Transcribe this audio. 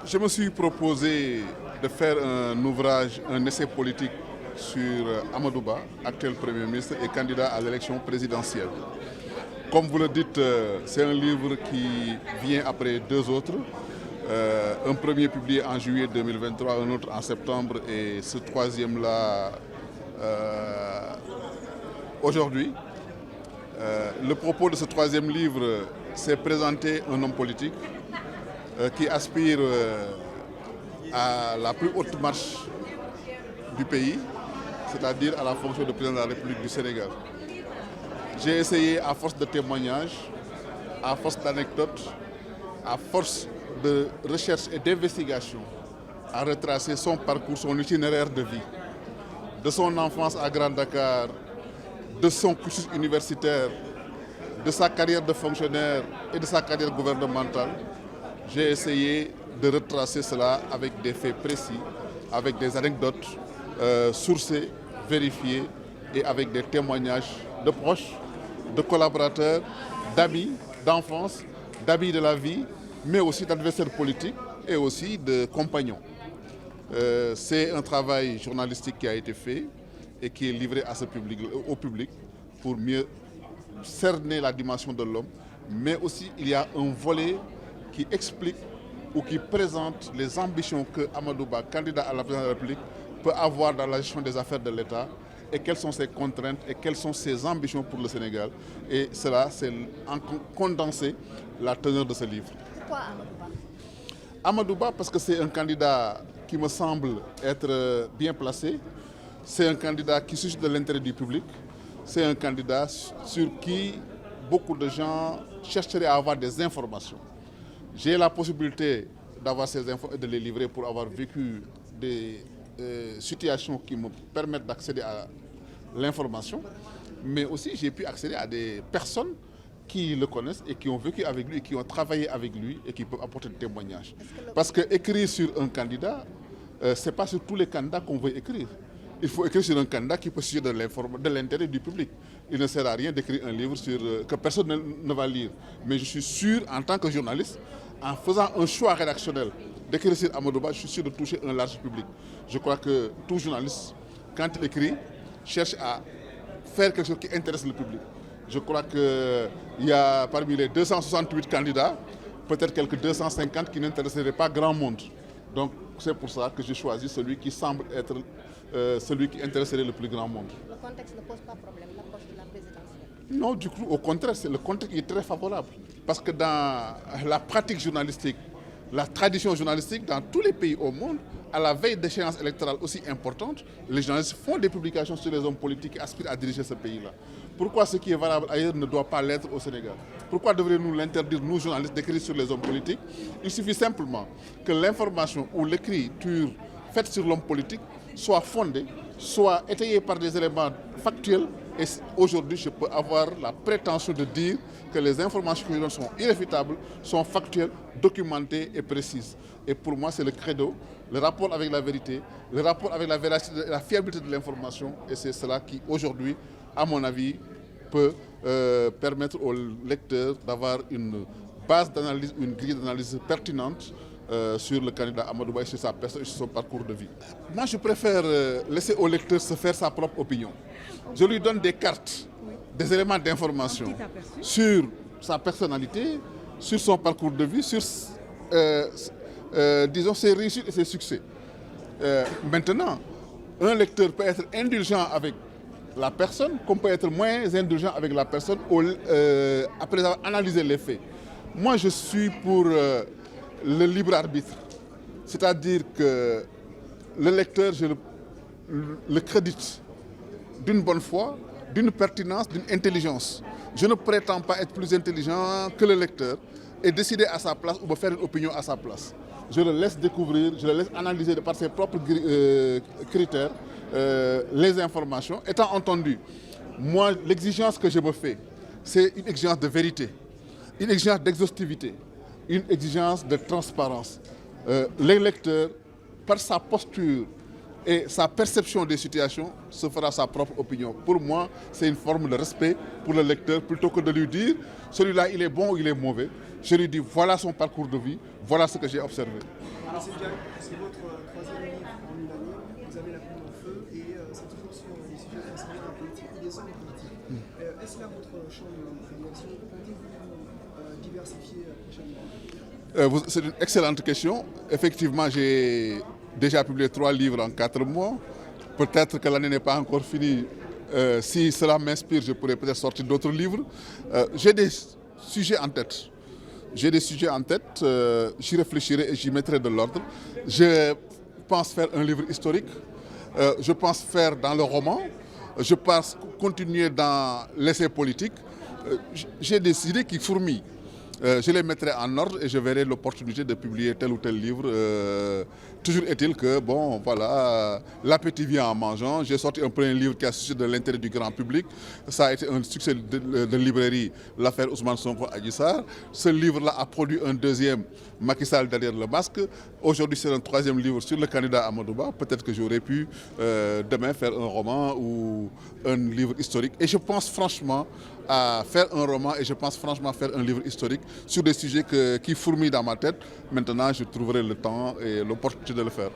Je me suis proposé de faire un ouvrage, un essai politique sur Amadou Ba, actuel Premier ministre et candidat à l'élection présidentielle. Comme vous le dites, c'est un livre qui vient après deux autres. Un premier publié en juillet 2023, un autre en septembre et ce troisième-là aujourd'hui. Le propos de ce troisième livre, c'est présenter un homme politique qui aspire à la plus haute marche du pays, c'est-à-dire à la fonction de président de la République du Sénégal. J'ai essayé, à force de témoignages, à force d'anecdotes, à force de recherche et d'investigation, à retracer son parcours, son itinéraire de vie, de son enfance à Grand Dakar, de son cursus universitaire, de sa carrière de fonctionnaire et de sa carrière gouvernementale. J'ai essayé de retracer cela avec des faits précis, avec des anecdotes sourcées, vérifiées et avec des témoignages de proches, de collaborateurs, d'amis, d'enfance, d'amis de la vie, mais aussi d'adversaires politiques et aussi de compagnons. C'est un travail journalistique qui a été fait et qui est livré à au public pour mieux cerner la dimension de l'homme, mais aussi il y a un volet qui explique ou qui présente les ambitions que Amadou Ba, candidat à la présidence de la République, peut avoir dans la gestion des affaires de l'État et quelles sont ses contraintes et quelles sont ses ambitions pour le Sénégal. Et cela, c'est en condensé la teneur de ce livre. Pourquoi Amadou Ba? Amadou Ba, parce que c'est un candidat qui me semble être bien placé. C'est un candidat qui suscite de l'intérêt du public. C'est un candidat sur qui beaucoup de gens chercheraient à avoir des informations. J'ai la possibilité d'avoir ces infos et de les livrer pour avoir vécu des situations qui me permettent d'accéder à l'information. Mais aussi, j'ai pu accéder à des personnes qui le connaissent et qui ont vécu avec lui et qui ont travaillé avec lui et qui peuvent apporter des témoignages. Parce que écrire sur un candidat, ce n'est pas sur tous les candidats qu'on veut écrire. Il faut écrire sur un candidat qui peut susciter de l'intérêt du public. Il ne sert à rien d'écrire un livre que personne ne va lire. Mais je suis sûr, en tant que journaliste, en faisant un choix rédactionnel d'écrire sur Amadou Ba, je suis sûr de toucher un large public. Je crois que tout journaliste, quand il écrit, cherche à faire quelque chose qui intéresse le public. Je crois qu'il y a parmi les 268 candidats, peut-être quelques 250 qui n'intéresseraient pas grand monde. Donc c'est pour ça que j'ai choisi celui qui semble être celui qui intéresserait le plus grand monde. Le contexte ne pose pas problème, l'approche de la présidentielle? Non, du coup, au contraire, le contexte est très favorable. Parce que dans la pratique journalistique, la tradition journalistique, dans tous les pays au monde, à la veille d'échéances électorales aussi importantes, les journalistes font des publications sur les hommes politiques qui aspirent à diriger ce pays-là. Pourquoi ce qui est valable ailleurs ne doit pas l'être au Sénégal? Pourquoi devrions-nous l'interdire, nous journalistes, d'écrire sur les hommes politiques? Il suffit simplement que l'information ou l'écriture faite sur l'homme politique soit fondée, soit étayée par des éléments factuels. Et aujourd'hui, je peux avoir la prétention de dire que les informations que je donne sont irréfutables, sont factuelles, documentées et précises. Et pour moi, c'est le credo, le rapport avec la vérité, le rapport avec la véracité, la fiabilité de l'information. Et c'est cela qui, aujourd'hui, à mon avis, peut permettre aux lecteurs d'avoir une base d'analyse, une grille d'analyse pertinente sur le candidat Amadou Ba, sur sa personne et sur son parcours de vie. Moi, je préfère laisser au lecteur se faire sa propre opinion. Je lui donne des cartes, des éléments d'information sur sa personnalité, sur son parcours de vie, sur disons, ses réussites et ses succès. Maintenant, un lecteur peut être indulgent avec la personne, comme peut être moins indulgent avec la personne après avoir analysé les faits. Moi, je suis pour le libre arbitre. C'est-à-dire que le lecteur, je le crédite d'une bonne foi, d'une pertinence, d'une intelligence. Je ne prétends pas être plus intelligent que le lecteur et décider à sa place ou me faire une opinion à sa place. Je le laisse découvrir, je le laisse analyser par ses propres critères les informations. Étant entendu, moi, l'exigence que je me fais, c'est une exigence de vérité, une exigence d'exhaustivité, une exigence de transparence. Les lecteurs, par sa posture et sa perception des situations, se fera sa propre opinion. Pour moi, c'est une forme de respect pour le lecteur, plutôt que de lui dire celui-là il est bon ou il est mauvais. Je lui dis voilà son parcours de vie, voilà ce que j'ai observé. C'est bien, c'est votre troisième livre en une année. Vous avez la plume au feu et c'est toujours sur les sujets concernés dans la politique et les hommes politiques. Est-ce là votre champ de prédilection? Comptez-vous diversifier prochainement? C'est une excellente question. Effectivement, j'ai déjà publié 3 livres en 4 mois. Peut-être que l'année n'est pas encore finie. Si cela m'inspire, je pourrais peut-être sortir d'autres livres. J'ai des sujets en tête. J'y réfléchirai et j'y mettrai de l'ordre. Je pense faire un livre historique. Je pense faire dans le roman. Je pense continuer dans l'essai politique. J'ai des idées qui fourmillent. Je les mettrai en ordre et je verrai l'opportunité de publier tel ou tel livre. Toujours est-il que, bon, voilà, l'appétit vient en mangeant. J'ai sorti un premier livre qui a suscité de l'intérêt du grand public. Ça a été un succès de librairie, l'affaire Ousmane Sonko Adji Sarr. Ce livre-là a produit un deuxième, Macky Sall derrière le masque. Aujourd'hui, c'est un troisième livre sur le candidat Amadou Ba. Peut-être que j'aurais pu demain faire un roman ou un livre historique. Et je pense franchement à faire un roman et je pense franchement faire un livre historique sur des sujets qui fourmillent dans ma tête. Maintenant, je trouverai le temps et l'opportunité de le faire.